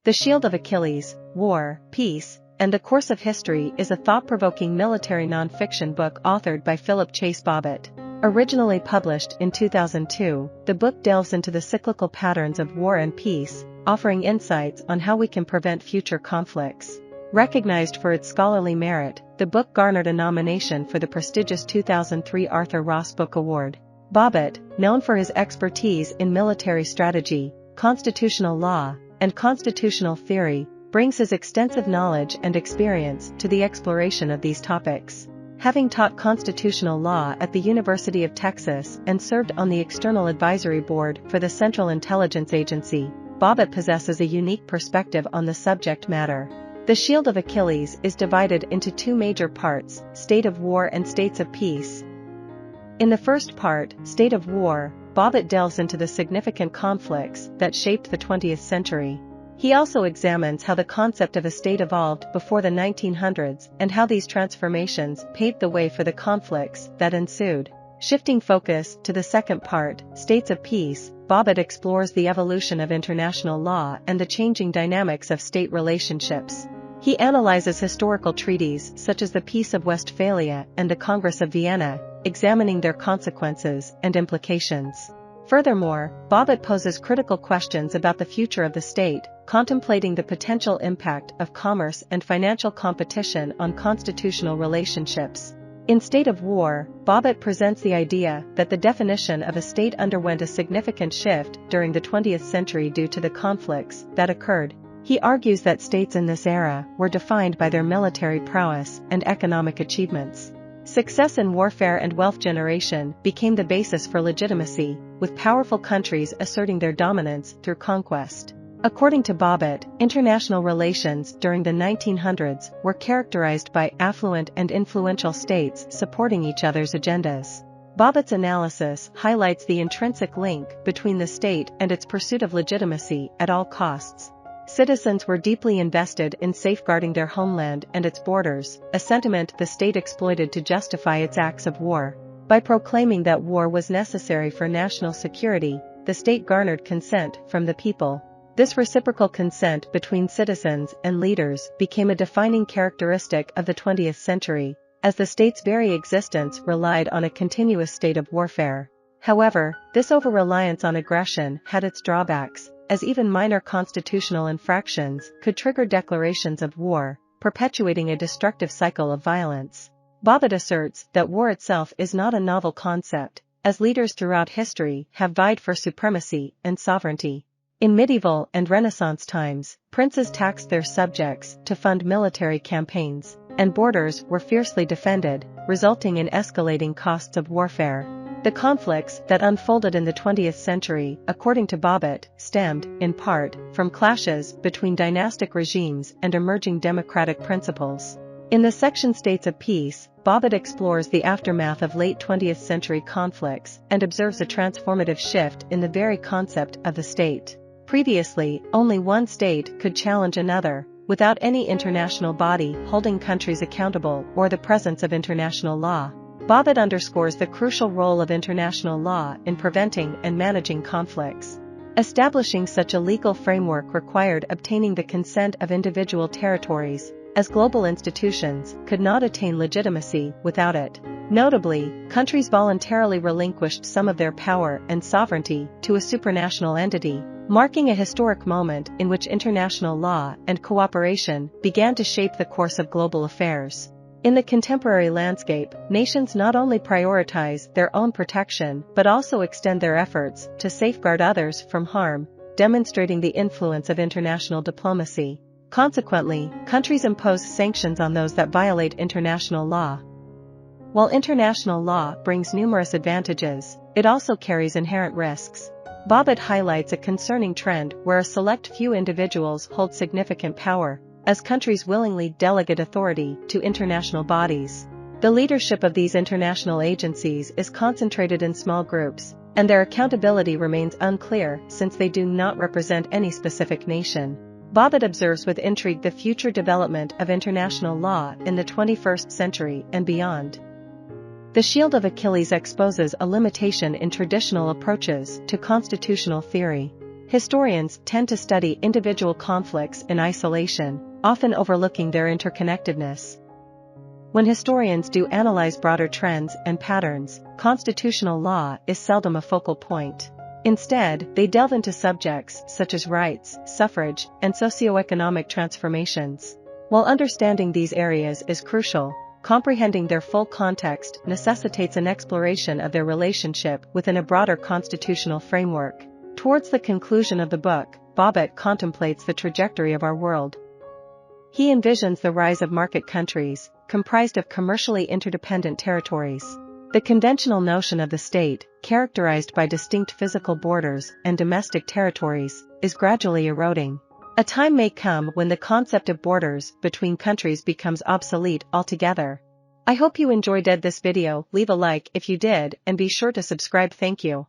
The Shield of Achilles, War, Peace, and the Course of History is a thought-provoking military non-fiction book authored by Philip Bobbitt. Originally published in 2002, the book delves into the cyclical patterns of war and peace, offering insights on how we can prevent future conflicts. Recognized for its scholarly merit, the book garnered a nomination for the prestigious 2003 Arthur Ross Book Award. Bobbitt, known for his expertise in military strategy, constitutional law, and constitutional theory, brings his extensive knowledge and experience to the exploration of these topics. Having taught constitutional law at the University of Texas and served on the External Advisory Board for the Central Intelligence Agency, Bobbitt possesses a unique perspective on the subject matter. The Shield of Achilles is divided into two major parts, State of War and States of Peace. In the first part, State of War, Bobbitt delves into the significant conflicts that shaped the 20th century. He also examines how the concept of a state evolved before the 1900s and how these transformations paved the way for the conflicts that ensued. Shifting focus to the second part, States of Peace, Bobbitt explores the evolution of international law and the changing dynamics of state relationships. He analyzes historical treaties such as the Peace of Westphalia and the Congress of Vienna, examining their consequences and implications. Furthermore, Bobbitt poses critical questions about the future of the state, contemplating the potential impact of commerce and financial competition on constitutional relationships. In State of War, Bobbitt presents the idea that the definition of a state underwent a significant shift during the 20th century due to the conflicts that occurred. He argues that states in this era were defined by their military prowess and economic achievements. Success in warfare and wealth generation became the basis for legitimacy, with powerful countries asserting their dominance through conquest. According to Bobbitt, international relations during the 1900s were characterized by affluent and influential states supporting each other's agendas. Bobbitt's analysis highlights the intrinsic link between the state and its pursuit of legitimacy at all costs. Citizens were deeply invested in safeguarding their homeland and its borders, a sentiment the state exploited to justify its acts of war. By proclaiming that war was necessary for national security, the state garnered consent from the people. This reciprocal consent between citizens and leaders became a defining characteristic of the 20th century, as the state's very existence relied on a continuous state of warfare. However, this over-reliance on aggression had its drawbacks, as even minor constitutional infractions could trigger declarations of war, perpetuating a destructive cycle of violence. Bobbitt asserts that war itself is not a novel concept, as leaders throughout history have vied for supremacy and sovereignty. In medieval and Renaissance times, princes taxed their subjects to fund military campaigns, and borders were fiercely defended, resulting in escalating costs of warfare. The conflicts that unfolded in the 20th century, according to Bobbitt, stemmed, in part, from clashes between dynastic regimes and emerging democratic principles. In the section States of Peace, Bobbitt explores the aftermath of late 20th century conflicts and observes a transformative shift in the very concept of the state. Previously, only one state could challenge another, without any international body holding countries accountable or the presence of international law. Bobbitt underscores the crucial role of international law in preventing and managing conflicts. Establishing such a legal framework required obtaining the consent of individual territories, as global institutions could not attain legitimacy without it. Notably, countries voluntarily relinquished some of their power and sovereignty to a supranational entity, marking a historic moment in which international law and cooperation began to shape the course of global affairs. In the contemporary landscape, nations not only prioritize their own protection but also extend their efforts to safeguard others from harm, demonstrating the influence of international diplomacy. Consequently, countries impose sanctions on those that violate international law. While international law brings numerous advantages, it also carries inherent risks. Bobbitt highlights a concerning trend where a select few individuals hold significant power, as countries willingly delegate authority to international bodies. The leadership of these international agencies is concentrated in small groups, and their accountability remains unclear since they do not represent any specific nation. Bobbitt observes with intrigue the future development of international law in the 21st century and beyond. The Shield of Achilles exposes a limitation in traditional approaches to constitutional theory. Historians tend to study individual conflicts in isolation, often overlooking their interconnectedness. When historians do analyze broader trends and patterns, constitutional law is seldom a focal point. Instead, they delve into subjects such as rights, suffrage, and socioeconomic transformations. While understanding these areas is crucial, comprehending their full context necessitates an exploration of their relationship within a broader constitutional framework. Towards the conclusion of the book, Bobbitt contemplates the trajectory of our world. He envisions the rise of market countries, comprised of commercially interdependent territories. The conventional notion of the state, characterized by distinct physical borders and domestic territories, is gradually eroding. A time may come when the concept of borders between countries becomes obsolete altogether. I hope you enjoyed this video. Leave a like if you did and be sure to subscribe. Thank you.